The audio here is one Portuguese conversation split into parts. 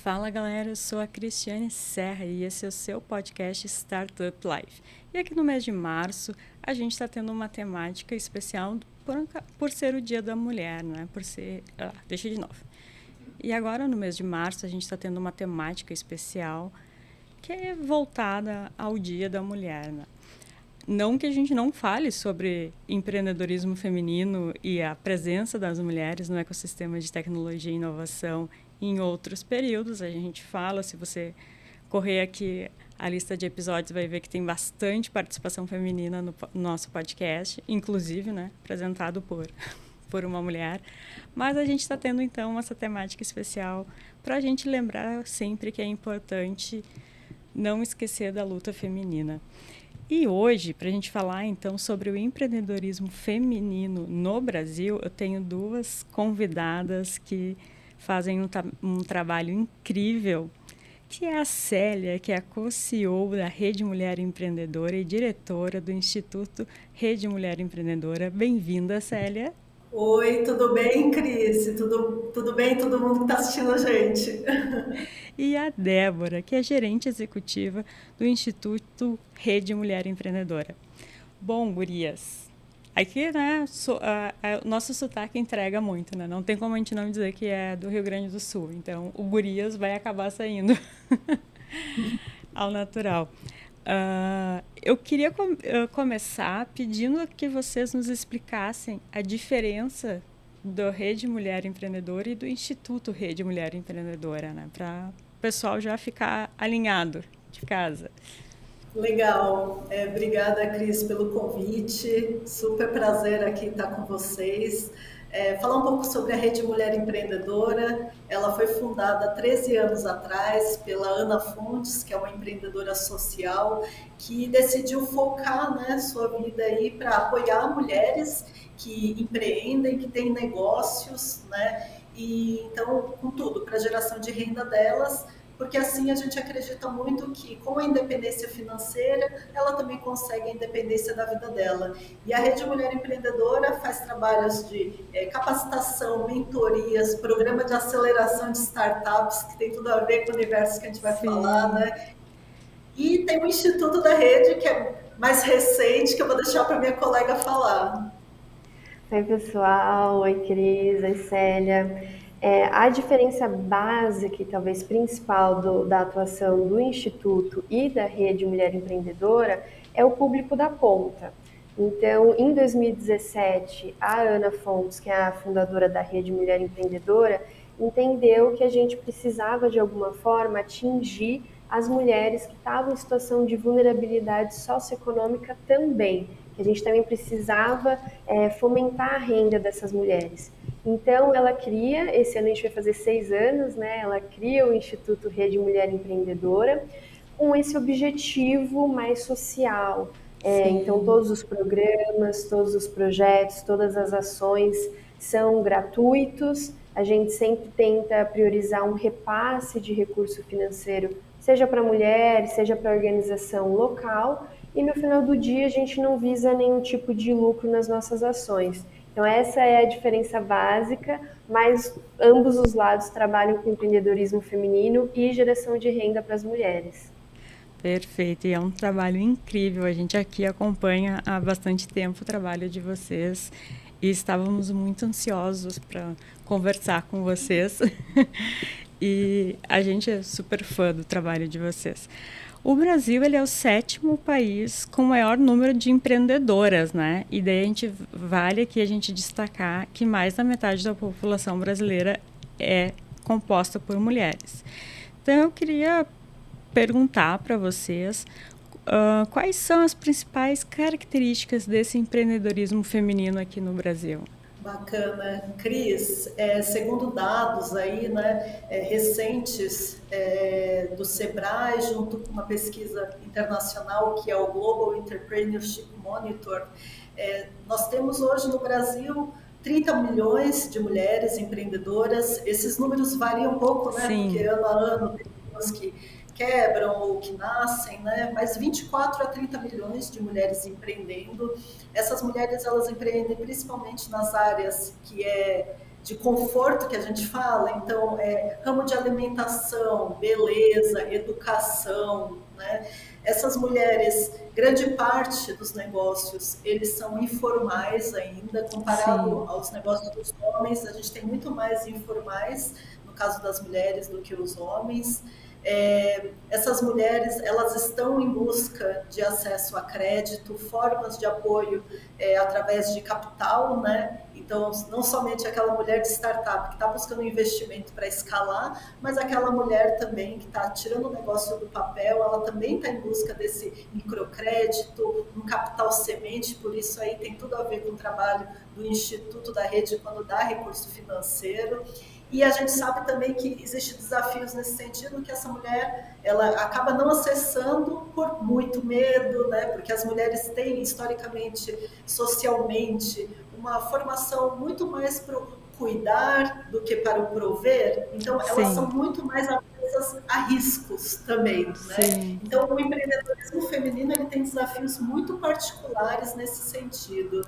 Fala galera, eu sou a Cristiane Serra e esse é o seu podcast Startup Life. E aqui no mês de março a gente está tendo uma temática especial por ser o Dia da Mulher, né? Deixa de novo. E agora no mês de março a gente está tendo uma temática especial que é voltada ao Dia da Mulher, né? Não que a gente não fale sobre empreendedorismo feminino e a presença das mulheres no ecossistema de tecnologia e inovação em outros períodos. A gente fala, se você correr aqui a lista de episódios, vai ver que tem bastante participação feminina no nosso podcast, inclusive, né, apresentado por uma mulher. Mas a gente está tendo, então, essa temática especial para a gente lembrar sempre que é importante não esquecer da luta feminina. E hoje, para a gente falar então sobre o empreendedorismo feminino no Brasil, eu tenho duas convidadas que fazem um trabalho incrível, que é a Célia, que é a co-CEO da Rede Mulher Empreendedora e diretora do Instituto Rede Mulher Empreendedora. Bem-vinda, Célia. Oi, tudo bem, Cris? Tudo bem, todo mundo que está assistindo a gente? E a Débora, que é gerente executiva do Instituto Rede Mulher Empreendedora. Bom, gurias, aqui, né, nosso sotaque entrega muito, né? Não tem como a gente não dizer que é do Rio Grande do Sul. Então, o gurias vai acabar saindo ao natural. Eu queria começar pedindo que vocês nos explicassem a diferença do Rede Mulher Empreendedora e do Instituto Rede Mulher Empreendedora, né? Para o pessoal já ficar alinhado de casa. Legal, obrigada, Cris, pelo convite. Super prazer aqui estar com vocês. Falar um pouco sobre a Rede Mulher Empreendedora. Ela foi fundada há 13 anos atrás pela Ana Fontes, que é uma empreendedora social que decidiu focar, né, sua vida aí para apoiar mulheres que empreendem, que têm negócios, né? E então, com tudo, para a geração de renda delas, porque assim a gente acredita muito que com a independência financeira, ela também consegue a independência da vida dela. E a Rede Mulher Empreendedora faz trabalhos de capacitação, mentorias, programa de aceleração de startups, que tem tudo a ver com o universo que a gente vai falar, né? E tem o Instituto da Rede, que é mais recente, que eu vou deixar para minha colega falar. Oi, pessoal. Oi, Cris. Oi, Célia. A diferença básica e talvez principal da atuação do Instituto e da Rede Mulher Empreendedora é o público da ponta. Então, em 2017, a Ana Fontes, que é a fundadora da Rede Mulher Empreendedora, entendeu que a gente precisava, de alguma forma, atingir as mulheres que estavam em situação de vulnerabilidade socioeconômica também, que a gente também precisava fomentar a renda dessas mulheres. Então, ela cria, esse ano a gente vai fazer 6 anos, né? Ela cria o Instituto Rede Mulher Empreendedora com esse objetivo mais social. Então, todos os programas, todos os projetos, todas as ações são gratuitos. A gente sempre tenta priorizar um repasse de recurso financeiro, seja para a mulher, seja para a organização local, e no final do dia a gente não visa nenhum tipo de lucro nas nossas ações. Então essa é a diferença básica, mas ambos os lados trabalham com empreendedorismo feminino e geração de renda para as mulheres. Perfeito, e é um trabalho incrível. A gente aqui acompanha há bastante tempo o trabalho de vocês e estávamos muito ansiosos para conversar com vocês. E a gente é super fã do trabalho de vocês. O Brasil, ele é o 7º país com maior número de empreendedoras, né? E daí vale aqui a gente destacar que mais da metade da população brasileira é composta por mulheres. Então, eu queria perguntar para vocês quais são as principais características desse empreendedorismo feminino aqui no Brasil. Bacana. Cris, segundo dados aí, né, recentes do Sebrae, junto com uma pesquisa internacional que é o Global Entrepreneurship Monitor, nós temos hoje no Brasil 30 milhões de mulheres empreendedoras. Esses números variam um pouco, né? Sim. Porque ano a ano tem pessoas que quebram ou que nascem, né? Mas 24 a 30 milhões de mulheres empreendendo. Essas mulheres, elas empreendem principalmente nas áreas que é de conforto que a gente fala, então, ramo de alimentação, beleza, educação, né? Essas mulheres, grande parte dos negócios, eles são informais ainda, comparado Sim, aos negócios dos homens, a gente tem muito mais informais, no caso das mulheres, do que os homens. Essas mulheres, elas estão em busca de acesso a crédito, formas de apoio através de capital, né? Então, não somente aquela mulher de startup que está buscando investimento para escalar, mas aquela mulher também que está tirando o negócio do papel, ela também está em busca desse microcrédito, um capital semente, por isso aí tem tudo a ver com o trabalho do Instituto da Rede quando dá recurso financeiro. E a gente sabe também que existem desafios nesse sentido, que essa mulher ela acaba não acessando por muito medo, né? Porque as mulheres têm historicamente, socialmente, uma formação muito mais para o cuidar do que para o prover. Então, elas são sim, muito mais avessas a riscos também, né? sim. Então, o empreendedorismo feminino ele tem desafios muito particulares nesse sentido.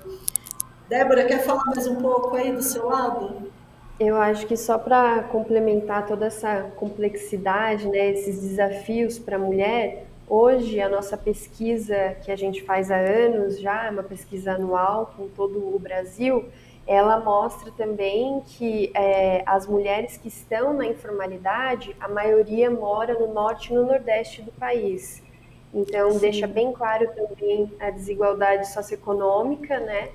Débora, quer falar mais um pouco aí do seu lado? Eu acho que só para complementar toda essa complexidade, né, esses desafios para a mulher, hoje a nossa pesquisa que a gente faz há anos já, é uma pesquisa anual com todo o Brasil, ela mostra também que as mulheres que estão na informalidade, a maioria mora no norte e no nordeste do país. Então, deixa Sim, bem claro também a desigualdade socioeconômica, né?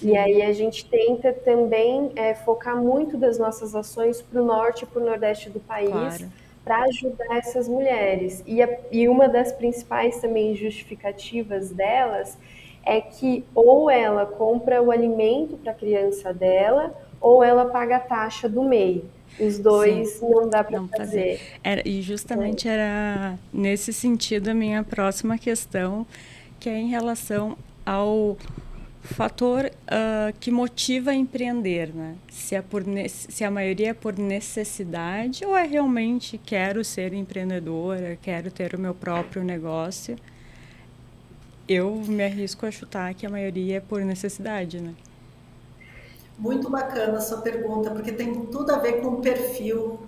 E sim, aí a gente tenta também focar muito das nossas ações para o norte e para o nordeste do país claro. para ajudar essas mulheres. E uma das principais também justificativas delas é que ou ela compra o alimento para a criança dela ou ela paga a taxa do MEI. Os Sim, dois não dá para não fazer. fazer. E justamente era nesse sentido a minha próxima questão, que é em relação ao fator que motiva a empreender, né? Se a maioria é por necessidade ou é realmente quero ser empreendedora, quero ter o meu próprio negócio. Eu me arrisco a chutar que a maioria é por necessidade, né? Muito bacana a sua pergunta, porque tem tudo a ver com o perfil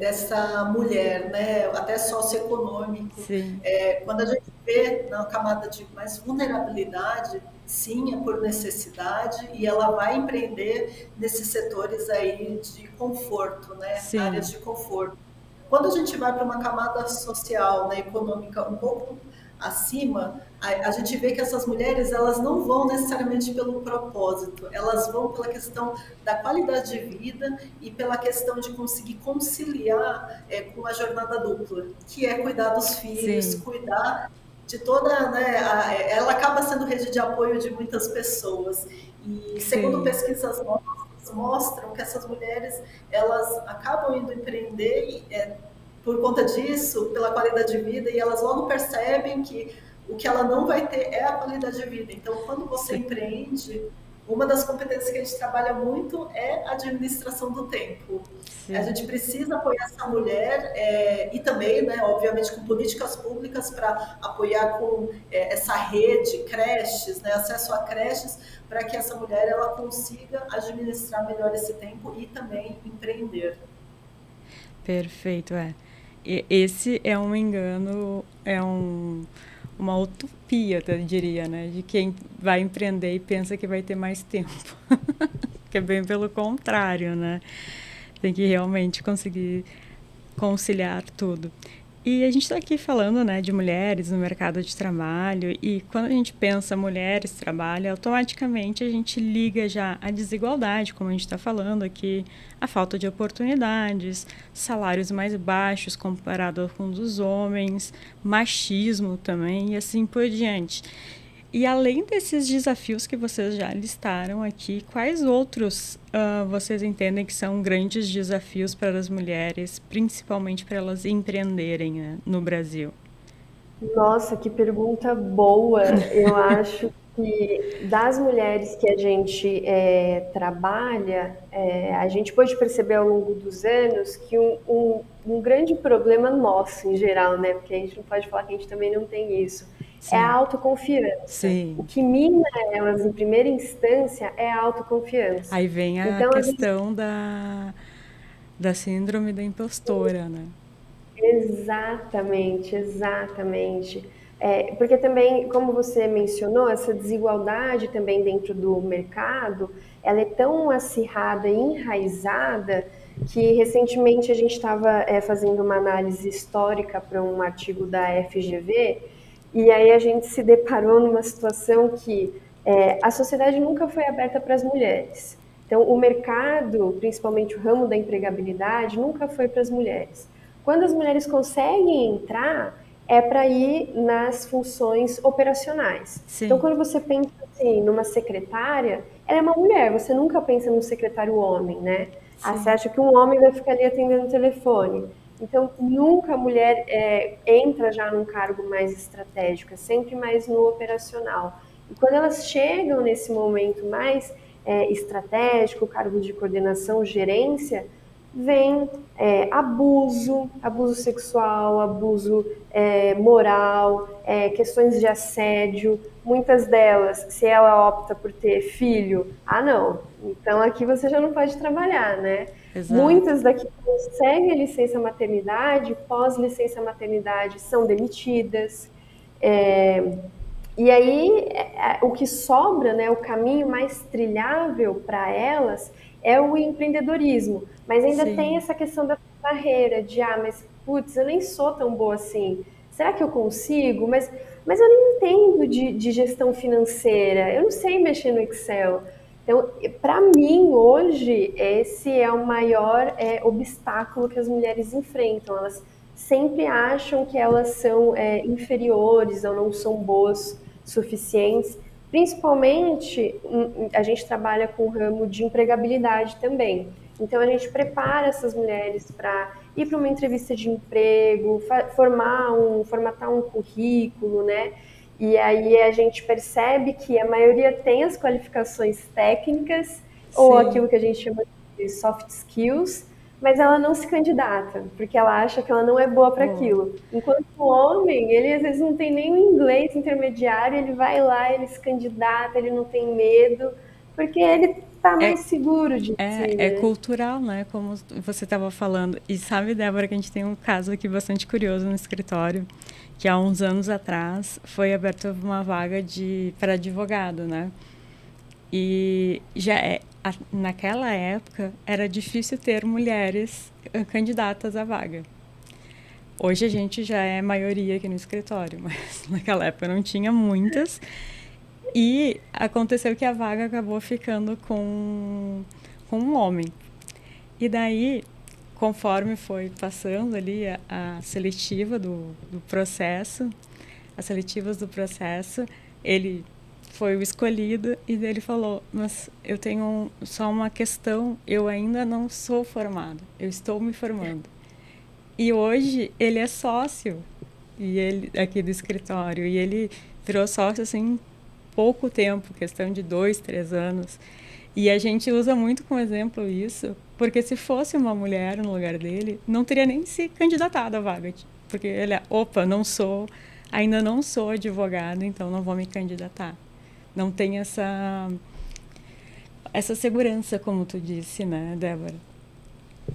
dessa mulher, né? Até socioeconômico. Sim, Quando a gente vê na camada de mais vulnerabilidade, sim, é por necessidade, e ela vai empreender nesses setores aí de conforto, né? sim, Áreas de conforto. Quando a gente vai para uma camada social, né, econômica um pouco acima, a gente vê que essas mulheres elas não vão necessariamente pelo propósito, elas vão pela questão da qualidade de vida e pela questão de conseguir conciliar com a jornada dupla, que é cuidar dos filhos, sim, cuidar de toda, né, ela acaba sendo rede de apoio de muitas pessoas. E segundo sim, pesquisas nossas, mostram que essas mulheres elas acabam indo empreender por conta disso, pela qualidade de vida, e elas logo percebem que o que ela não vai ter é a qualidade de vida. Então, quando você sim, empreende, uma das competências que a gente trabalha muito é a administração do tempo. A sim, gente precisa apoiar essa mulher e também, né, obviamente, com políticas públicas para apoiar com essa rede, creches, né, acesso a creches, para que essa mulher ela consiga administrar melhor esse tempo e também empreender. perfeito, esse é um engano, uma utopia, eu diria, né? De quem vai empreender e pensa que vai ter mais tempo. Que é bem pelo contrário, né? Tem que realmente conseguir conciliar tudo. E a gente está aqui falando, né, de mulheres no mercado de trabalho, e quando a gente pensa mulheres trabalho, automaticamente a gente liga já a desigualdade, como a gente está falando aqui, a falta de oportunidades, salários mais baixos comparado com os dos homens, machismo também e assim por diante. E além desses desafios que vocês já listaram aqui, quais outros vocês entendem que são grandes desafios para as mulheres, principalmente para elas empreenderem, né, no Brasil? Nossa, que pergunta boa. Eu acho que das mulheres que a gente trabalha, a gente pode perceber ao longo dos anos que um grande problema nosso, em geral, né? Porque a gente não pode falar que a gente também não tem isso, é a Sim. autoconfiança. O Sim. que mina elas em primeira instância é a autoconfiança. Aí vem a Então, às vezes, questão da síndrome da impostora, né? exatamente, exatamente. Porque também, como você mencionou, essa desigualdade também dentro do mercado, ela é tão acirrada e enraizada que recentemente a gente estava fazendo uma análise histórica para um artigo da FGV e aí a gente se deparou numa situação que a sociedade nunca foi aberta para as mulheres. Então, o mercado, principalmente o ramo da empregabilidade, nunca foi para as mulheres. Quando as mulheres conseguem entrar, é para ir nas funções operacionais. Então, Sim. quando você pensa assim, numa secretária, ela é uma mulher, você nunca pensa num secretário homem, né? Ah, você Sim. acha que um homem vai ficar ali atendendo o telefone. Então, nunca a mulher entra já num cargo mais estratégico, é sempre mais no operacional. E quando elas chegam nesse momento mais estratégico, cargo de coordenação, gerência, vem abuso sexual, abuso moral, questões de assédio. Muitas delas, se ela opta por ter filho, ah, não, então aqui você já não pode trabalhar, né? Exato. Muitas daqui conseguem a licença maternidade, pós-licença maternidade são demitidas. É, e aí, o que sobra, né, o caminho mais trilhável para elas é o empreendedorismo. Mas ainda tem Sim. essa questão da barreira de, mas putz, eu nem sou tão boa assim. Será que eu consigo? Mas eu nem entendo de gestão financeira, eu não sei mexer no Excel. Então, para mim, hoje, esse é o maior obstáculo que as mulheres enfrentam. Elas sempre acham que elas são inferiores ou não são boas suficientes. Principalmente, a gente trabalha com o ramo de empregabilidade também. Então, a gente prepara essas mulheres para ir para uma entrevista de emprego, formatar um currículo, né? E aí a gente percebe que a maioria tem as qualificações técnicas ou aquilo Sim. que a gente chama de soft skills, mas ela não se candidata, porque ela acha que ela não é boa para Boa. aquilo. Enquanto o homem, ele às vezes não tem nem o inglês intermediário, ele vai lá, ele se candidata, ele não tem medo, porque ele está É, mais seguro de si, é né? cultural, né? Como você estava falando. E sabe, Débora, que a gente tem um caso aqui bastante curioso no escritório, que há uns anos atrás foi aberta uma vaga para advogado, né? E naquela época era difícil ter mulheres candidatas à vaga. Hoje a gente já é maioria aqui no escritório, mas naquela época não tinha muitas. E aconteceu que a vaga acabou ficando com um homem. E daí, conforme foi passando ali a seletiva do processo, as seletivas do processo, ele foi o escolhido e ele falou: mas eu tenho só uma questão, eu ainda não sou formado, eu estou me formando. E hoje ele é sócio e ele aqui do escritório e ele virou sócio assim em pouco tempo, questão de 2, 3 anos. E a gente usa muito como exemplo isso, porque se fosse uma mulher no lugar dele, não teria nem se candidatado à vaga, porque ele é, opa, ainda não sou advogado, então não vou me candidatar. Não tem essa segurança, como tu disse, né, Débora?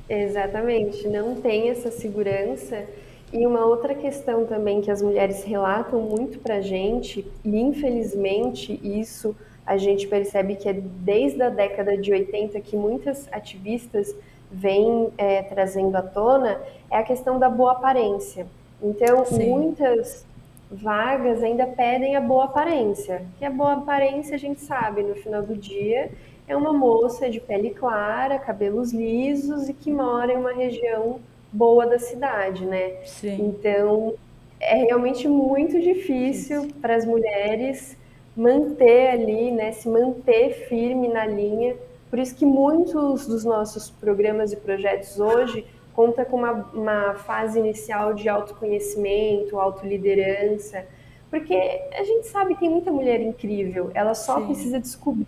Exatamente, não tem essa segurança. E uma outra questão também que as mulheres relatam muito para a gente, e infelizmente isso a gente percebe que é desde a década de 80 que muitas ativistas vêm trazendo à tona, é a questão da boa aparência. Então, Sim, muitas vagas ainda pedem a boa aparência, que a boa aparência a gente sabe, no final do dia é uma moça de pele clara, cabelos lisos e que mora em uma região boa da cidade, né? sim. Então, é realmente muito Difícil. difícil para as mulheres manter ali, né, se manter firme na linha. Por isso que muitos dos nossos programas e projetos hoje conta com uma fase inicial de autoconhecimento, autoliderança, porque a gente sabe que tem muita mulher incrível, ela só Sim. precisa descobrir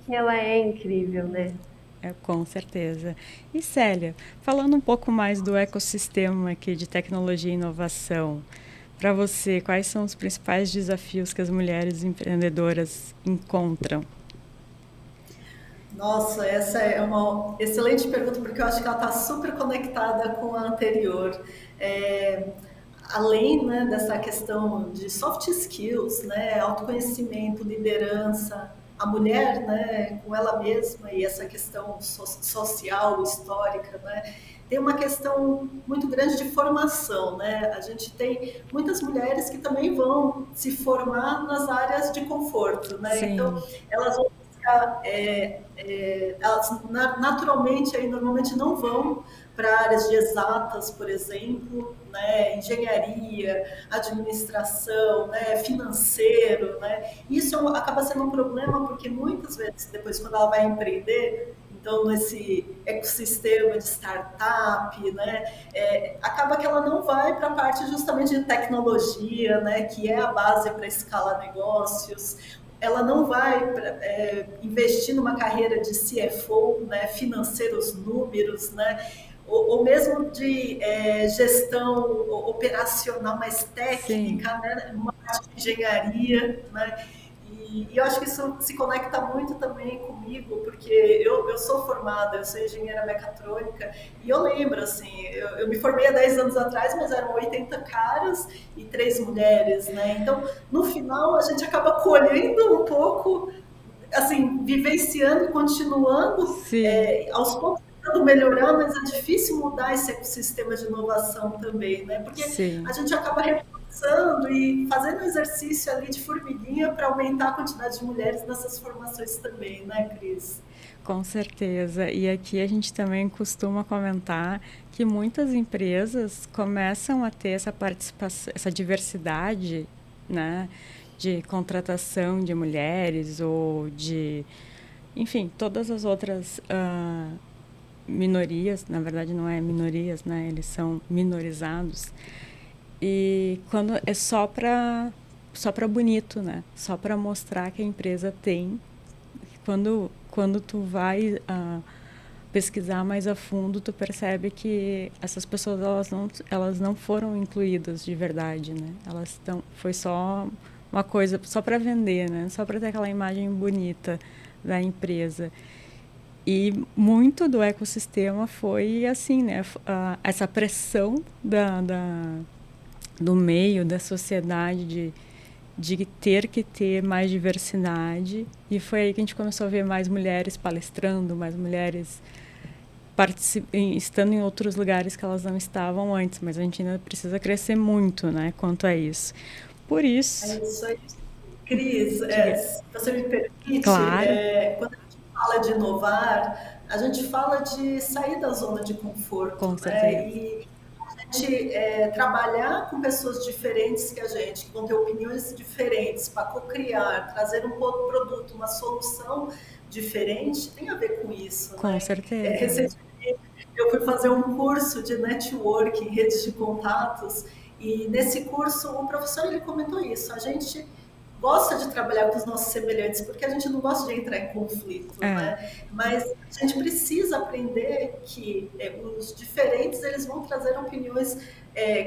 que ela é incrível, né? Com certeza. E Célia, falando um pouco mais do ecossistema aqui de tecnologia e inovação, Para você, quais são os principais desafios que as mulheres empreendedoras encontram? Nossa, essa é uma excelente pergunta, porque eu acho que ela está super conectada com a anterior. É, além, né, dessa questão de soft skills, né, autoconhecimento, liderança, a mulher, né, com ela mesma e essa questão social, histórica, né, tem uma questão muito grande de formação, né? A gente tem muitas mulheres que também vão se formar nas áreas de conforto, né? Então, Sim, elas vão buscar, elas naturalmente aí normalmente não vão para áreas de exatas, por exemplo, né, engenharia, administração, né, financeiro, né. Isso acaba sendo um problema porque muitas vezes depois quando ela vai empreender, então nesse ecossistema de startup, né, acaba que ela não vai para a parte justamente de tecnologia, né, que é a base para escalar negócios. Ela não vai investir numa carreira de CFO, né, financeiros, números, né, ou mesmo de gestão operacional mais sim, técnica, né, uma parte de engenharia, né, e eu acho que isso se conecta muito também comigo, porque eu sou formada, eu sou engenheira mecatrônica, e eu lembro, assim, eu me formei há 10 anos atrás, mas eram 80 caras e 3 mulheres, né? Então, no final, a gente acaba colhendo um pouco, assim, vivenciando e continuando, sim, aos poucos tentando melhorar, mas é difícil mudar esse ecossistema de inovação também, né? Porque a sim. gente acaba reforçando e fazendo exercício ali de formiguinha para aumentar a quantidade de mulheres nessas formações também, né, Cris? Com certeza. E aqui a gente também costuma comentar que muitas empresas começam a ter essa participação, essa diversidade, né, de contratação de mulheres ou de, enfim, todas as outras minorias, na verdade não é minorias, né, eles são minorizados. E quando é só para bonito, né? Só para mostrar que a empresa tem. Quando tu vai pesquisar mais a fundo, tu percebe que essas pessoas elas não foram incluídas de verdade, né? Elas estão foi só uma coisa só para vender, né? Só para ter aquela imagem bonita da empresa. E muito do ecossistema foi assim, né? Essa pressão do meio, da sociedade de ter que ter mais diversidade. E foi aí que a gente começou a ver mais mulheres palestrando, mais mulheres estando em outros lugares que elas não estavam antes. Mas a gente ainda precisa crescer muito, né, quanto a isso. Por É isso, isso aí. Cris, diga, se você me permite, claro, quando a gente fala de inovar, a gente fala de sair da zona de com conforto, né? certeza. E a gente trabalhar com pessoas diferentes que a gente, que vão ter opiniões diferentes, para co-criar, trazer um produto, uma solução diferente, tem a ver com isso, Com né? certeza. Recentemente eu fui fazer um curso de networking, redes de contatos, e nesse curso o professor ele comentou isso. A gente gosta de trabalhar com os nossos semelhantes porque a gente não gosta de entrar em conflito, É, né? Mas a gente precisa aprender que os diferentes eles vão trazer opiniões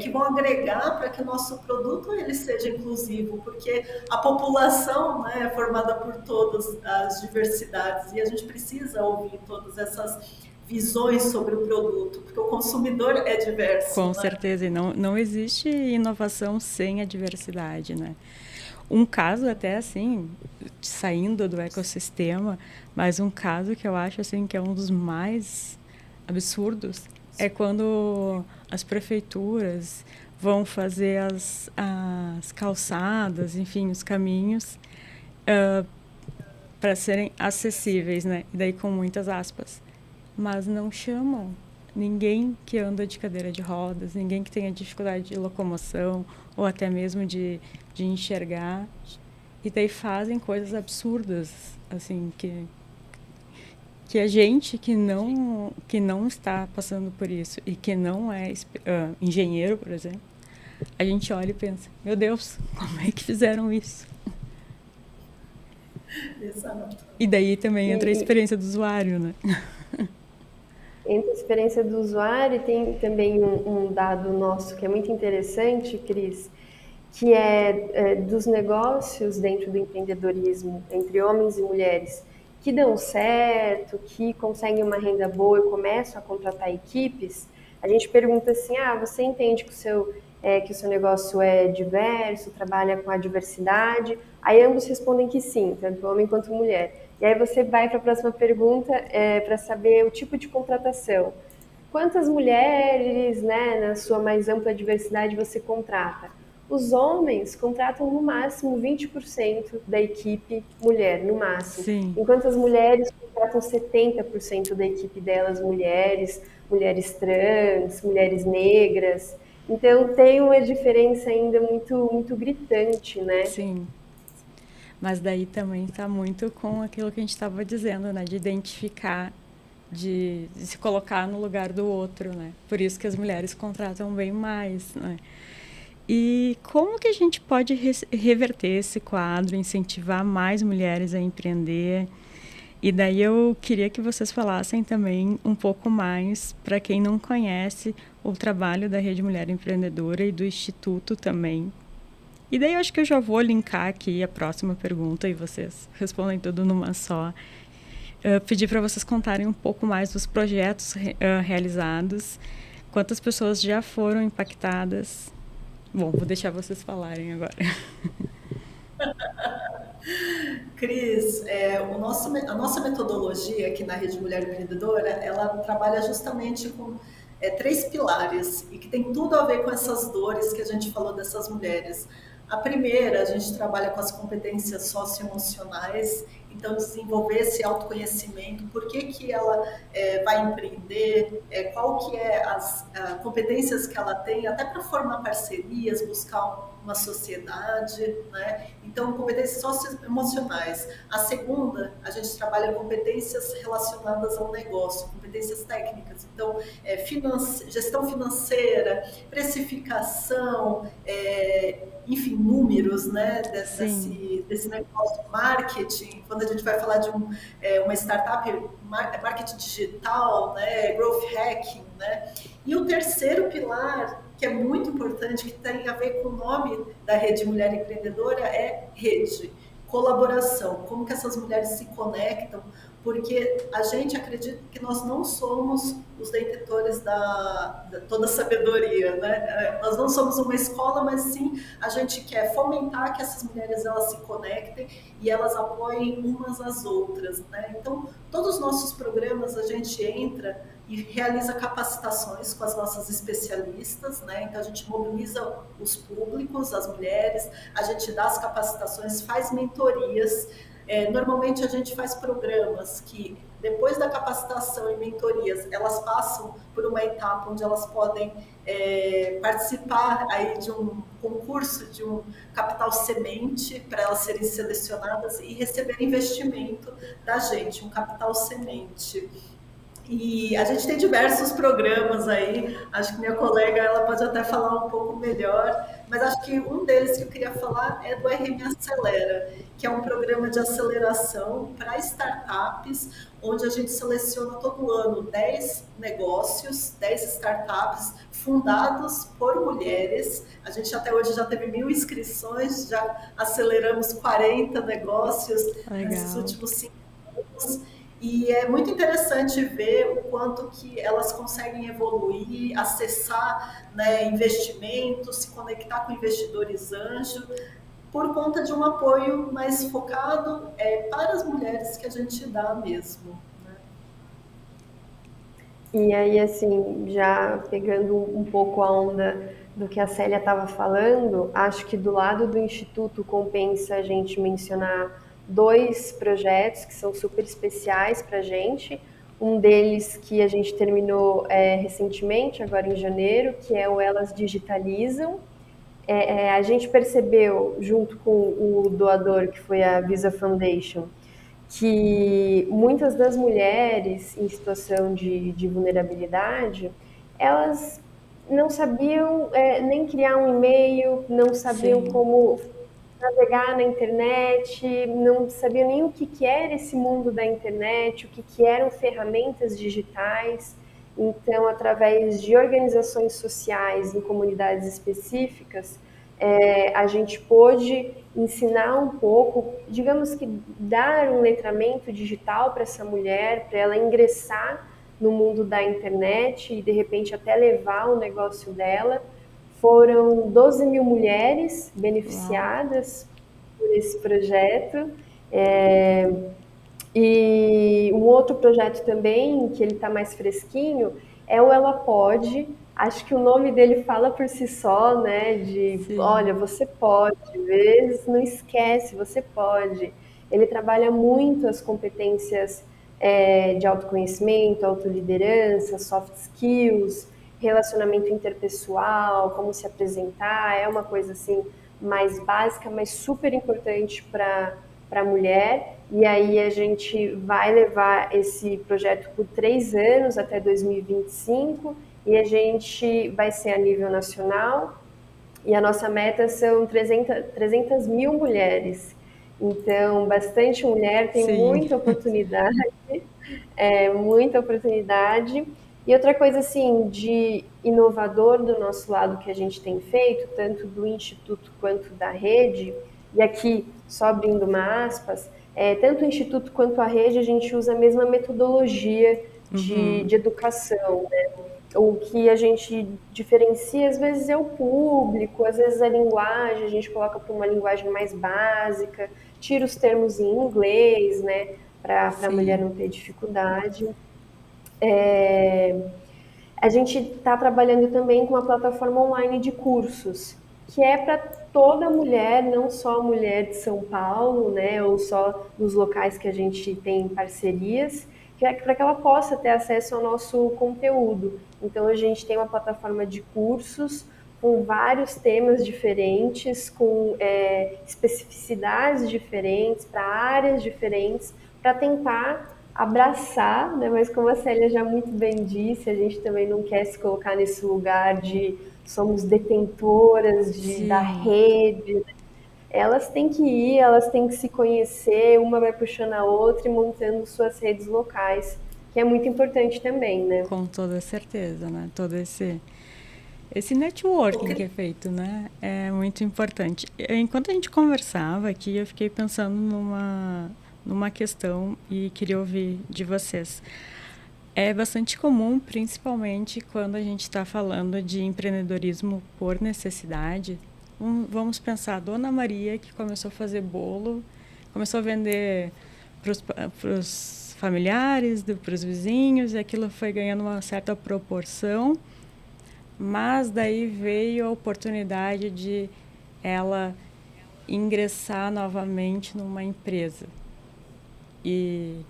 que vão agregar para que o nosso produto ele seja inclusivo, porque a população, né, é formada por todas as diversidades e a gente precisa ouvir todas essas visões sobre o produto, porque o consumidor é diverso, com né? certeza. E não existe inovação sem a diversidade, né? Um caso até assim, saindo do ecossistema, mas um caso que eu acho assim que é um dos mais absurdos é quando as prefeituras vão fazer as calçadas, enfim, os caminhos para serem acessíveis, né? E daí com muitas aspas. Mas não chamam ninguém que anda de cadeira de rodas, ninguém que tenha dificuldade de locomoção ou até mesmo de enxergar. E daí fazem coisas absurdas, assim, que a gente que não está passando por isso e que não é engenheiro, por exemplo, a gente olha e pensa, meu Deus, como é que fizeram isso? Exato. E daí também entra a E experiência do usuário, né? entre a experiência do usuário, tem também um dado nosso que é muito interessante, Cris, que é dos negócios dentro do empreendedorismo entre homens e mulheres que dão certo, que conseguem uma renda boa e começam a contratar equipes, a gente pergunta assim, você entende que o seu negócio é diverso, trabalha com a diversidade? Aí ambos respondem que sim, tanto homem quanto mulher. E aí você vai para a próxima pergunta para saber o tipo de contratação. Quantas mulheres, né, na sua mais ampla diversidade, você contrata? Os homens contratam no máximo 20% da equipe mulher, no máximo. Sim, Enquanto as mulheres contratam 70% da equipe delas mulheres, mulheres trans, mulheres negras. Então tem uma diferença ainda muito gritante, né? sim. Mas daí também está muito com aquilo que a gente estava dizendo, né? De identificar, de se colocar no lugar do outro, né? Por isso que as mulheres contratam bem mais, né? E como que a gente pode reverter esse quadro, incentivar mais mulheres a empreender? E daí eu queria que vocês falassem também um pouco mais para quem não conhece o trabalho da Rede Mulher Empreendedora e do Instituto também. E daí eu acho que eu já vou linkar aqui a próxima pergunta e vocês respondem tudo numa só. Pedir para vocês contarem um pouco mais dos projetos realizados, quantas pessoas já foram impactadas. Bom, vou deixar vocês falarem agora. Cris, a nossa metodologia aqui na Rede Mulher Empreendedora, ela trabalha justamente com três pilares e que tem tudo a ver com essas dores que a gente falou dessas mulheres. A primeira, a gente trabalha com as competências socioemocionais, então desenvolver esse autoconhecimento, por que que ela vai empreender, qual que é as competências que ela tem, até para formar parcerias, buscar uma sociedade, né? Então, competências socioemocionais. A segunda, a gente trabalha competências relacionadas ao negócio, competências técnicas. Então, gestão financeira, precificação, enfim, números, né, desse negócio, marketing, quando a gente vai falar de uma startup, marketing digital, né, growth hacking, né? E o terceiro pilar, que é muito importante, que tem a ver com o nome da Rede Mulher Empreendedora, é rede, colaboração, como que essas mulheres se conectam, porque a gente acredita que nós não somos os detentores da toda a sabedoria, né? Nós não somos uma escola, mas sim a gente quer fomentar que essas mulheres elas se conectem e elas apoiem umas às outras, né? Então, todos os nossos programas a gente entra e realiza capacitações com as nossas especialistas, né? Então a gente mobiliza os públicos, as mulheres, a gente dá as capacitações, faz mentorias. Normalmente a gente faz programas que depois da capacitação e mentorias, elas passam por uma etapa onde elas podem participar aí de um concurso, de um capital semente, para elas serem selecionadas e receber investimento da gente, um capital semente. E a gente tem diversos programas aí, acho que minha colega ela pode até falar um pouco melhor, mas acho que um deles que eu queria falar é do RM Acelera, que é um programa de aceleração para startups, onde a gente seleciona todo ano 10 negócios, 10 startups fundados por mulheres. A gente até hoje já teve 1.000 inscrições, já aceleramos 40 negócios nesses Legal. últimos 5 anos. E é muito interessante ver o quanto que elas conseguem evoluir, acessar, né, investimentos, se conectar com investidores anjo, por conta de um apoio mais focado para as mulheres que a gente dá mesmo. Né? E aí, assim, já pegando um pouco a onda do que a Célia estava falando, acho que do lado do Instituto compensa a gente mencionar dois projetos que são super especiais para a gente. Um deles que a gente terminou recentemente, agora em janeiro, que é o Elas Digitalizam. A gente percebeu, junto com o doador, que foi a Visa Foundation, que muitas das mulheres em situação de vulnerabilidade, elas não sabiam nem criar um e-mail, não sabiam Sim, como navegar na internet, não sabiam nem o que era esse mundo da internet, o que eram ferramentas digitais. Então, através de organizações sociais em comunidades específicas, a gente pôde ensinar um pouco, digamos que dar um letramento digital para essa mulher, para ela ingressar no mundo da internet e de repente até levar o negócio dela. Foram 12 mil mulheres Uau. beneficiadas por esse projeto. E um outro projeto também, que ele está mais fresquinho, é o Ela Pode. Acho que o nome dele fala por si só, né? De, Sim, olha, você pode, vezes não esquece, você pode. Ele trabalha muito as competências de autoconhecimento, autoliderança, soft skills, relacionamento interpessoal, como se apresentar. É uma coisa assim mais básica, mas super importante para a mulher. E aí a gente vai levar esse projeto por 3 anos, até 2025, e a gente vai ser a nível nacional, e a nossa meta são 300 mil mulheres. Então, bastante mulher, tem sim. muita oportunidade. E outra coisa, assim, de inovador do nosso lado que a gente tem feito, tanto do Instituto quanto da rede, e aqui, só abrindo uma aspas, tanto o Instituto quanto a rede, a gente usa a mesma metodologia de educação, né? O que a gente diferencia, às vezes, é o público, às vezes a linguagem, a gente coloca para uma linguagem mais básica, tira os termos em inglês, né, para a mulher Sim. não ter dificuldade. A gente está trabalhando também com uma plataforma online de cursos, que é para toda mulher, não só a mulher de São Paulo, né, ou só dos locais que a gente tem parcerias, que é para que ela possa ter acesso ao nosso conteúdo. Então a gente tem uma plataforma de cursos com vários temas diferentes, com especificidades diferentes, para áreas diferentes, para tentar abraçar, né? Mas como a Célia já muito bem disse, a gente também não quer se colocar nesse lugar de somos detentoras da Sim, rede. Elas têm que ir, elas têm que se conhecer, uma vai puxando a outra e montando suas redes locais, que é muito importante também, né? com toda certeza, né? Todo esse networking que é feito, né? É muito importante. Enquanto a gente conversava aqui, eu fiquei pensando numa questão e queria ouvir de vocês. É bastante comum, principalmente quando a gente está falando de empreendedorismo por necessidade. Vamos pensar a Dona Maria, que começou a fazer bolo, começou a vender para os familiares, para os vizinhos, e aquilo foi ganhando uma certa proporção, mas daí veio a oportunidade de ela ingressar novamente numa empresa. E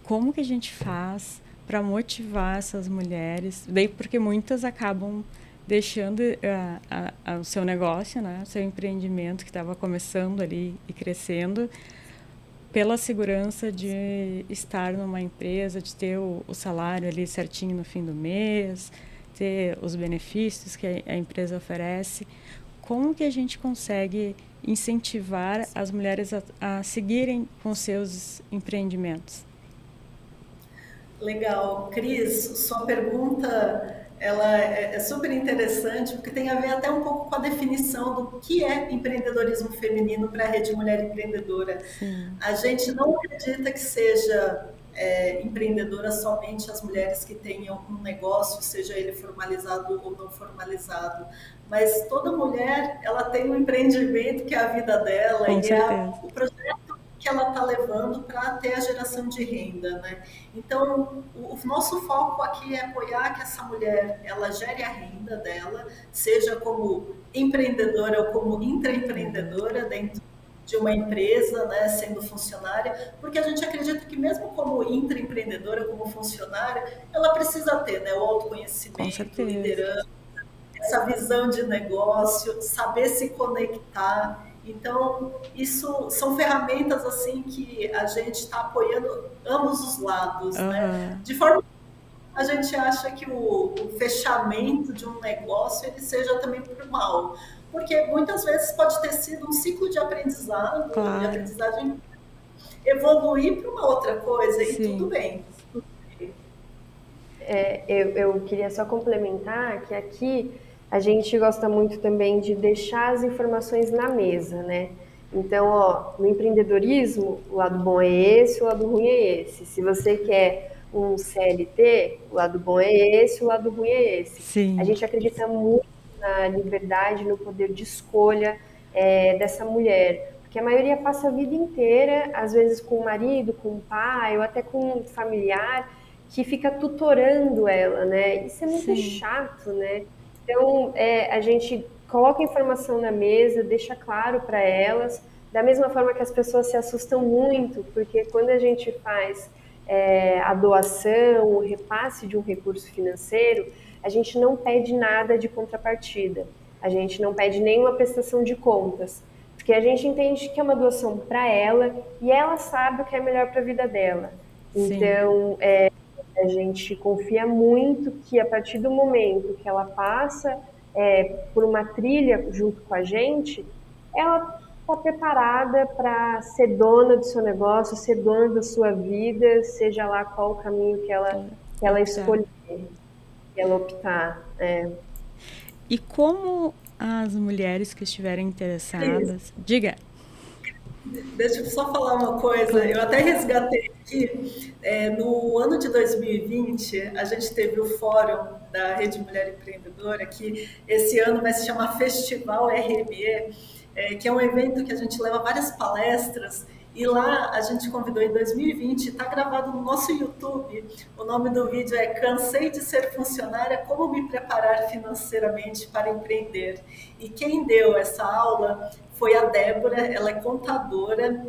como que a gente faz para motivar essas mulheres? Daí porque muitas acabam deixando o seu negócio, né, o seu empreendimento que estava começando ali e crescendo, pela segurança de estar numa empresa, de ter o salário ali certinho no fim do mês, ter os benefícios que a empresa oferece. Como que a gente consegue incentivar as mulheres a seguirem com seus empreendimentos? Legal. Cris, sua pergunta ela é super interessante porque tem a ver até um pouco com a definição do que é empreendedorismo feminino para a Rede Mulher Empreendedora. Sim, A gente não acredita que seja empreendedora somente as mulheres que tenham um negócio, seja ele formalizado ou não formalizado, mas toda mulher ela tem um empreendimento que é a vida dela com e é certeza. o projeto que ela está levando para ter a geração de renda, né? Então, o nosso foco aqui é apoiar que essa mulher ela gere a renda dela, seja como empreendedora ou como intraempreendedora dentro de uma empresa, né, sendo funcionária, porque a gente acredita que mesmo como intraempreendedora, como funcionária, ela precisa ter, né, o Com autoconhecimento, certeza. liderança, essa visão de negócio, saber se conectar. Então, isso são ferramentas assim que a gente está apoiando ambos os lados, né? Aham. De forma que a gente acha que o fechamento de um negócio ele seja também por mal, porque muitas vezes pode ter sido um ciclo de Claro. aprendizagem evoluir para uma outra coisa e tudo Sim. bem. Eu queria só complementar que aqui a gente gosta muito também de deixar as informações na mesa, né? Então, ó, no empreendedorismo, o lado bom é esse, o lado ruim é esse. Se você quer um CLT, o lado bom é esse, o lado ruim é esse. A Sim, gente acredita muito na liberdade, no poder de escolha dessa mulher, porque a maioria passa a vida inteira, às vezes com o marido, com o pai, ou até com um familiar, que fica tutorando ela, né? Isso é muito sim, chato, né? Então, a gente coloca a informação na mesa, deixa claro para elas, da mesma forma que as pessoas se assustam muito, porque quando a gente faz a doação, o repasse de um recurso financeiro, a gente não pede nada de contrapartida, a gente não pede nenhuma prestação de contas, porque a gente entende que é uma doação para ela e ela sabe o que é melhor para a vida dela. sim. Então, a gente confia muito que a partir do momento que ela passa por uma trilha junto com a gente, ela está preparada para ser dona do seu negócio, ser dona da sua vida, seja lá qual o caminho que ela Optar. escolher, que ela optar. E como as mulheres que estiverem Cris, interessadas. Diga, deixa eu só falar uma coisa. claro. Eu até resgatei aqui. No ano de 2020, a gente teve o fórum da Rede Mulher Empreendedora, que esse ano vai se chamar Festival RME, que é um evento que a gente leva várias palestras. E lá a gente convidou em 2020, está gravado no nosso YouTube. O nome do vídeo é Cansei de ser funcionária, como me preparar financeiramente para empreender. E quem deu essa aula foi a Débora, ela é contadora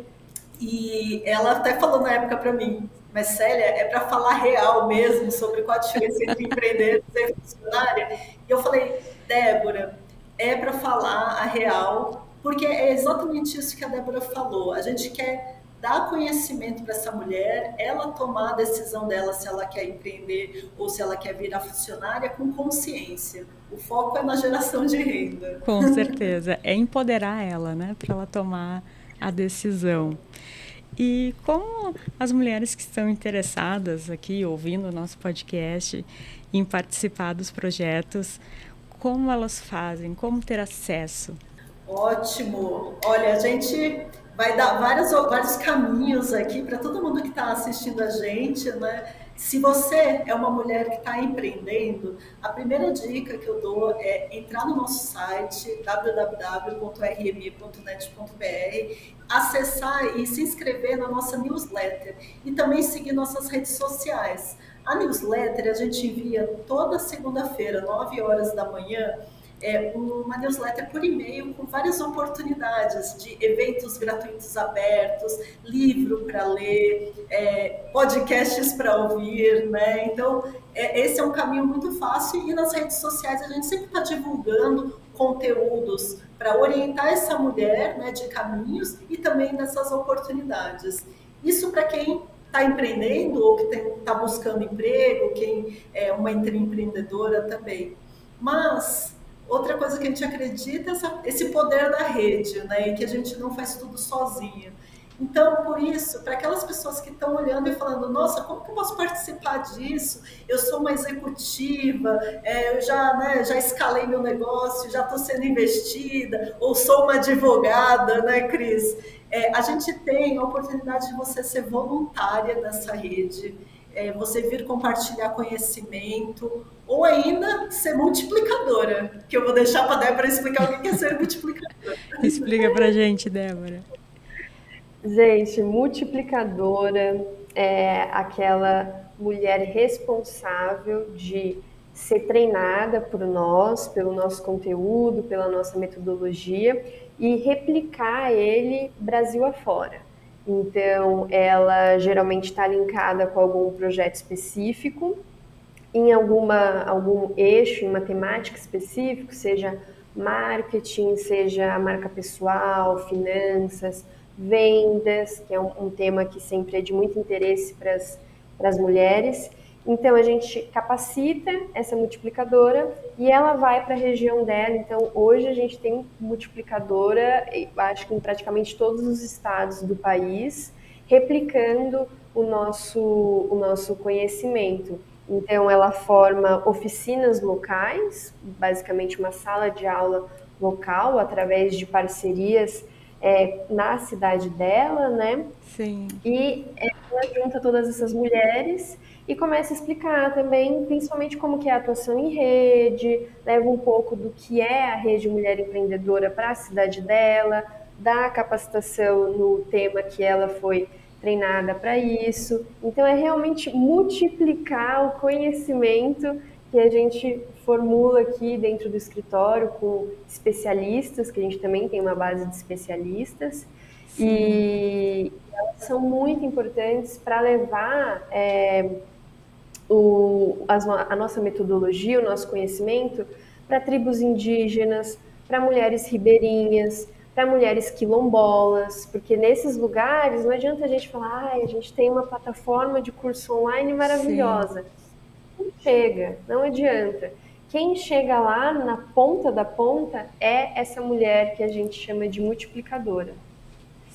e ela até falou na época para mim, mas Célia, é para falar real mesmo sobre qual a diferença entre empreender e ser funcionária? E eu falei, Débora, é para falar a real, porque é exatamente isso que a Débora falou. A gente quer dar conhecimento para essa mulher, ela tomar a decisão dela se ela quer empreender ou se ela quer virar funcionária com consciência. O foco é na geração de renda. Com certeza. É empoderar ela, né? Para ela tomar a decisão. E como as mulheres que estão interessadas aqui, ouvindo o nosso podcast, em participar dos projetos, como elas fazem? Como ter acesso? Ótimo. Olha, a gente vai dar vários caminhos aqui para todo mundo que está assistindo a gente, né? Se você é uma mulher que está empreendendo, a primeira dica que eu dou é entrar no nosso site www.rmi.net.br, acessar e se inscrever na nossa newsletter e também seguir nossas redes sociais. A newsletter a gente envia toda segunda-feira, 9 horas da manhã, uma newsletter por e-mail com várias oportunidades de eventos gratuitos abertos, livro para ler, podcasts para ouvir, né? Então, esse é um caminho muito fácil e nas redes sociais a gente sempre está divulgando conteúdos para orientar essa mulher, né, de caminhos e também dessas oportunidades. Isso para quem está empreendendo ou que está buscando emprego, quem é uma empreendedora também. Mas outra coisa que a gente acredita é esse poder da rede, né? E que a gente não faz tudo sozinha. Então, por isso, para aquelas pessoas que estão olhando e falando, nossa, como que eu posso participar disso? Eu sou uma executiva, eu já, né, já escalei meu negócio, já estou sendo investida, ou sou uma advogada, né, Cris? A gente tem a oportunidade de você ser voluntária dessa rede, você vir compartilhar conhecimento, ou ainda ser multiplicadora, que eu vou deixar para a Débora explicar o que é ser multiplicadora. Explica pra gente, Débora. Gente, multiplicadora é aquela mulher responsável de ser treinada por nós, pelo nosso conteúdo, pela nossa metodologia e replicar ele Brasil afora. Então, ela geralmente está linkada com algum projeto específico, em algum eixo, em uma temática específica, seja marketing, seja marca pessoal, finanças, vendas, que é um tema que sempre é de muito interesse para as mulheres. Então, a gente capacita essa multiplicadora e ela vai para a região dela. Então, hoje a gente tem multiplicadora, acho que em praticamente todos os estados do país, replicando o nosso conhecimento. Então, ela forma oficinas locais, basicamente uma sala de aula local, através de parcerias na cidade dela, né? Sim, E ela junta todas essas mulheres e começa a explicar também, principalmente como que é a atuação em rede, leva um pouco do que é a Rede Mulher Empreendedora para a cidade dela, dá capacitação no tema que ela foi treinada para isso. Então é realmente multiplicar o conhecimento que a gente formula aqui dentro do escritório com especialistas, que a gente também tem uma base de especialistas, sim, e elas são muito importantes para levar a nossa metodologia, o nosso conhecimento para tribos indígenas, para mulheres ribeirinhas, para mulheres quilombolas, porque nesses lugares não adianta a gente falar, a gente tem uma plataforma de curso online sim, maravilhosa. Não chega, não adianta. Quem chega lá na ponta da ponta é essa mulher que a gente chama de multiplicadora.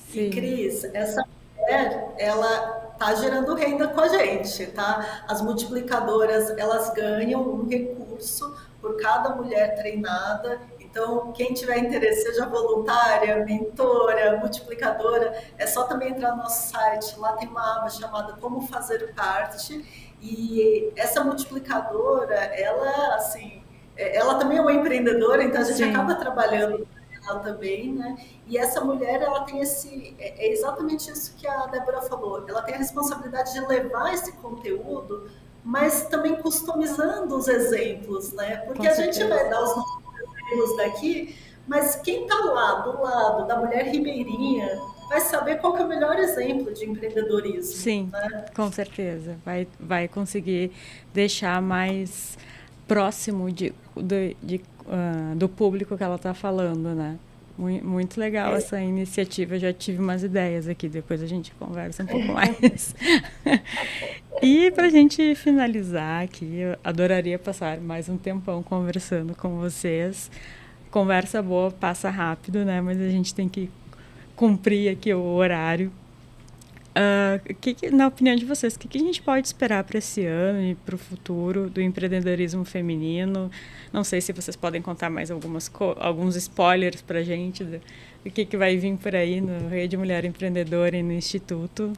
E sim, Cris, essa mulher, ela tá gerando renda com a gente, tá? As multiplicadoras, elas ganham um recurso por cada mulher treinada. Então, quem tiver interesse, seja voluntária, mentora, multiplicadora, é só também entrar no nosso site. Lá tem uma aba chamada Como Fazer Parte. E essa multiplicadora, ela, assim, ela também é uma empreendedora, então a gente sim, acaba trabalhando ela também, né? E essa mulher, ela tem é exatamente isso que a Débora falou. Ela tem a responsabilidade de levar esse conteúdo, mas também customizando os exemplos, né? Porque com a gente vai certeza. dar os nossos exemplos daqui, mas quem está lá do lado da mulher ribeirinha vai saber qual que é o melhor exemplo de empreendedorismo, Sim, né? com certeza. Vai conseguir deixar mais próximo do público que ela está falando, né? Muito legal É, essa iniciativa. Eu já tive umas ideias aqui, depois a gente conversa um pouco mais. E para a gente finalizar aqui, eu adoraria passar mais um tempão conversando com vocês. Conversa boa passa rápido, né? Mas a gente tem que cumprir aqui o horário. Na opinião de vocês, o que a gente pode esperar para esse ano e para o futuro do empreendedorismo feminino? Não sei se vocês podem contar mais alguns spoilers para a gente do que vai vir por aí no Rede Mulher Empreendedora e no Instituto.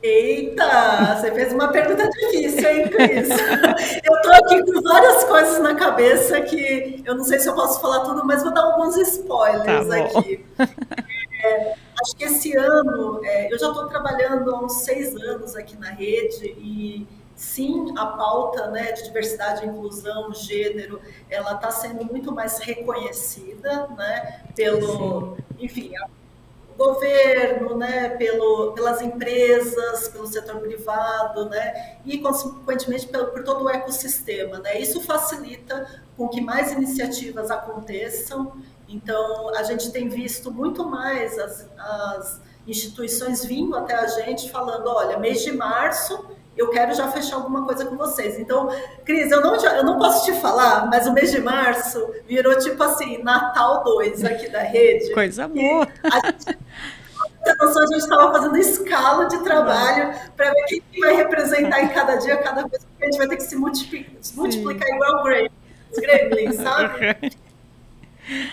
Eita, você fez uma pergunta difícil, hein, Cris? Eu tô aqui com várias coisas na cabeça que eu não sei se eu posso falar tudo, mas vou dar alguns Tá spoilers bom. aqui. Acho que esse ano, eu já estou trabalhando há uns 6 anos aqui na rede e sim, a pauta, né, de diversidade, inclusão, gênero, ela está sendo muito mais reconhecida, né, Sim, enfim, governo, né, pelas empresas, pelo setor privado, né, e consequentemente por todo o ecossistema, né. Isso facilita com que mais iniciativas aconteçam. Então, a gente tem visto muito mais as instituições vindo até a gente falando, olha, mês de março eu quero já fechar alguma coisa com vocês. Então, Cris, eu não posso te falar, mas o mês de março virou tipo assim, Natal 2 aqui da rede. coisa E boa. a gente estava fazendo escala de Vai. trabalho para ver quem vai representar em cada dia, cada vez, porque a gente vai ter que se Sim. multiplicar igual os gremlins, sabe?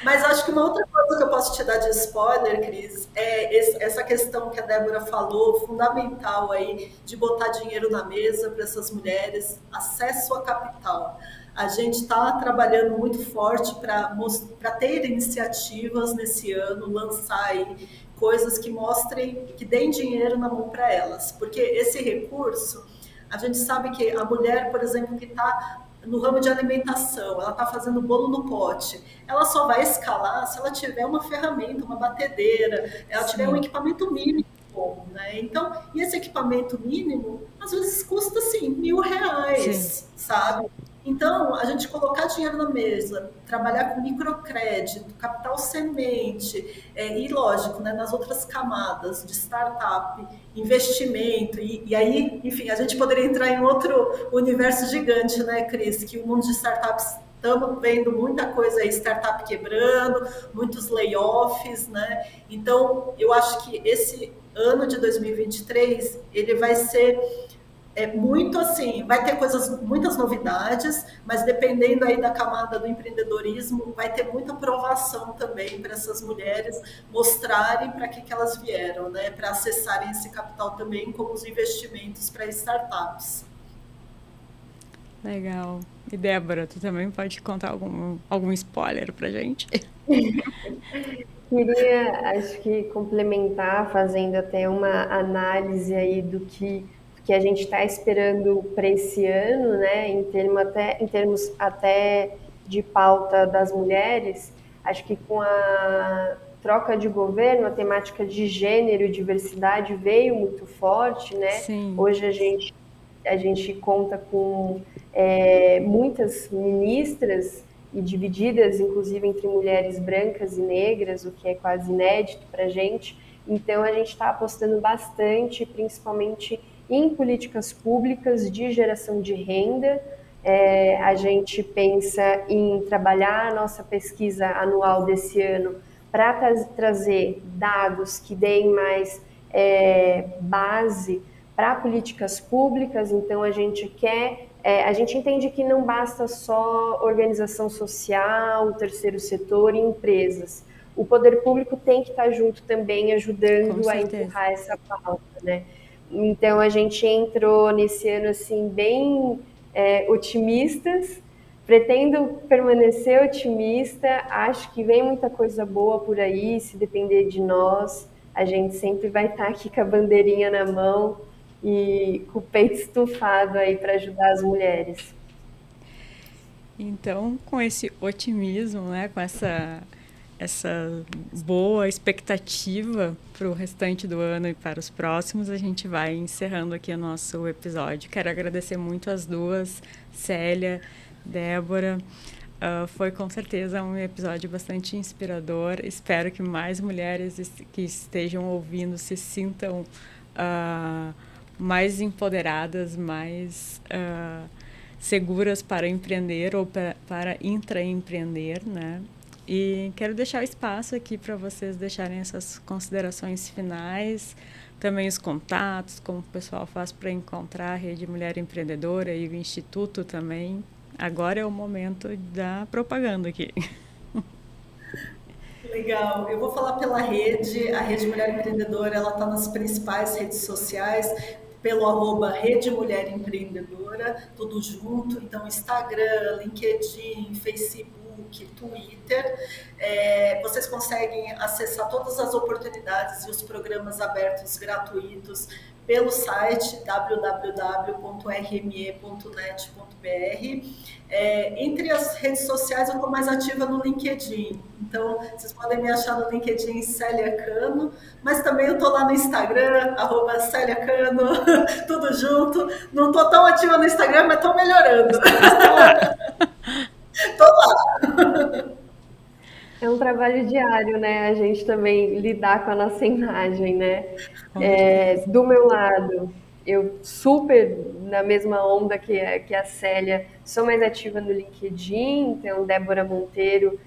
Mas acho que uma outra coisa que eu posso te dar de spoiler, Cris, é essa questão que a Débora falou, fundamental aí, de botar dinheiro na mesa para essas mulheres, acesso a capital. A gente está trabalhando muito forte para ter iniciativas nesse ano, lançar aí coisas que mostrem, que deem dinheiro na mão para elas. Porque esse recurso, a gente sabe que a mulher, por exemplo, que está no ramo de alimentação, ela está fazendo bolo no pote, ela só vai escalar se ela tiver uma ferramenta, uma batedeira, ela tiver um Sim, equipamento mínimo. Né? Então, e esse equipamento mínimo, às vezes custa assim, sim, R$ 1.000, sabe? Então, a gente colocar dinheiro na mesa, trabalhar com microcrédito, capital semente, e lógico, né, nas outras camadas de startup, investimento, e aí, enfim, a gente poderia entrar em outro universo gigante, né, Cris? Que o mundo de startups estamos vendo muita coisa aí, startup quebrando, muitos layoffs, né? Então, eu acho que esse ano de 2023, ele vai ser muito assim, vai ter muitas novidades, mas dependendo aí da camada do empreendedorismo, vai ter muita aprovação também para essas mulheres mostrarem para que elas vieram, né? Para acessarem esse capital também, como os investimentos para startups. Legal. E Débora, tu também pode contar algum spoiler pra gente? Queria, acho que complementar, fazendo até uma análise aí do que a gente está esperando para esse ano, né, em termos até de pauta das mulheres. Acho que com a troca de governo, a temática de gênero e diversidade veio muito forte, né? Sim. Hoje a gente conta com muitas ministras e divididas, inclusive, entre mulheres brancas e negras, o que é quase inédito para a gente. Então, a gente está apostando bastante, principalmente em políticas públicas de geração de renda. A gente pensa em trabalhar a nossa pesquisa anual desse ano para trazer dados que deem mais base para políticas públicas. Então, a gente entende que não basta só organização social, terceiro setor e empresas. O poder público tem que estar junto também, ajudando a empurrar essa pauta, né? Então, a gente entrou nesse ano assim bem otimistas. Pretendo permanecer otimista. Acho que vem muita coisa boa por aí. Se depender de nós, a gente sempre vai estar aqui com a bandeirinha na mão e com o peito estufado aí para ajudar as mulheres. Então, com esse otimismo, né, com essa boa expectativa para o restante do ano e para os próximos, a gente vai encerrando aqui o nosso episódio. Quero agradecer muito as duas, Célia, Débora. Foi com certeza um episódio bastante inspirador. Espero que mais mulheres que estejam ouvindo se sintam mais empoderadas, mais seguras para empreender ou para intraempreender, né? E quero deixar o espaço aqui para vocês deixarem essas considerações finais, também os contatos, como o pessoal faz para encontrar a Rede Mulher Empreendedora e o Instituto também. Agora é o momento da propaganda aqui. Legal, eu vou falar pela rede, a Rede Mulher Empreendedora, ela está nas principais redes sociais, pelo @Rede Mulher Empreendedora, tudo junto, então Instagram, LinkedIn, Facebook, Twitter. Vocês conseguem acessar todas as oportunidades e os programas abertos gratuitos pelo site www.rme.net.br. Entre as redes sociais, eu estou mais ativa no LinkedIn. Então, vocês podem me achar no LinkedIn Célia Cano, mas também eu estou lá no Instagram, @Célia Cano, tudo junto. Não estou tão ativa no Instagram, mas estou melhorando. Estou lá. É um trabalho diário, né? A gente também lidar com a nossa imagem, né? Do meu lado, eu super na mesma onda que a Célia, sou mais ativa no LinkedIn, então Débora Monteiro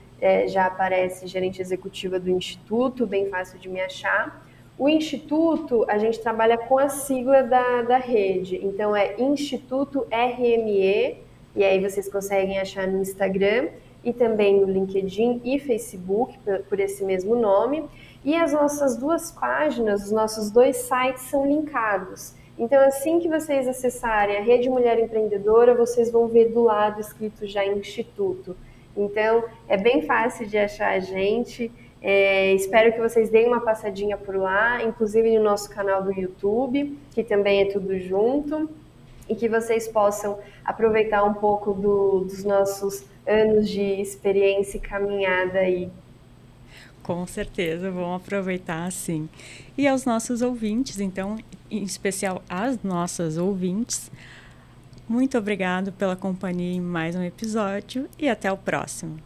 já aparece gerente executiva do Instituto, bem fácil de me achar. O Instituto, a gente trabalha com a sigla da rede, então é Instituto RME, e aí vocês conseguem achar no Instagram e também no LinkedIn e Facebook, por esse mesmo nome. E as nossas duas páginas, os nossos dois sites são linkados. Então, assim que vocês acessarem a Rede Mulher Empreendedora, vocês vão ver do lado escrito já Instituto. Então, é bem fácil de achar a gente. Espero que vocês deem uma passadinha por lá, inclusive no nosso canal do YouTube, que também é tudo junto, e que vocês possam aproveitar um pouco dos nossos anos de experiência e caminhada aí. Com certeza, vão aproveitar sim. E aos nossos ouvintes, então, em especial às nossas ouvintes, muito obrigado pela companhia em mais um episódio e até o próximo.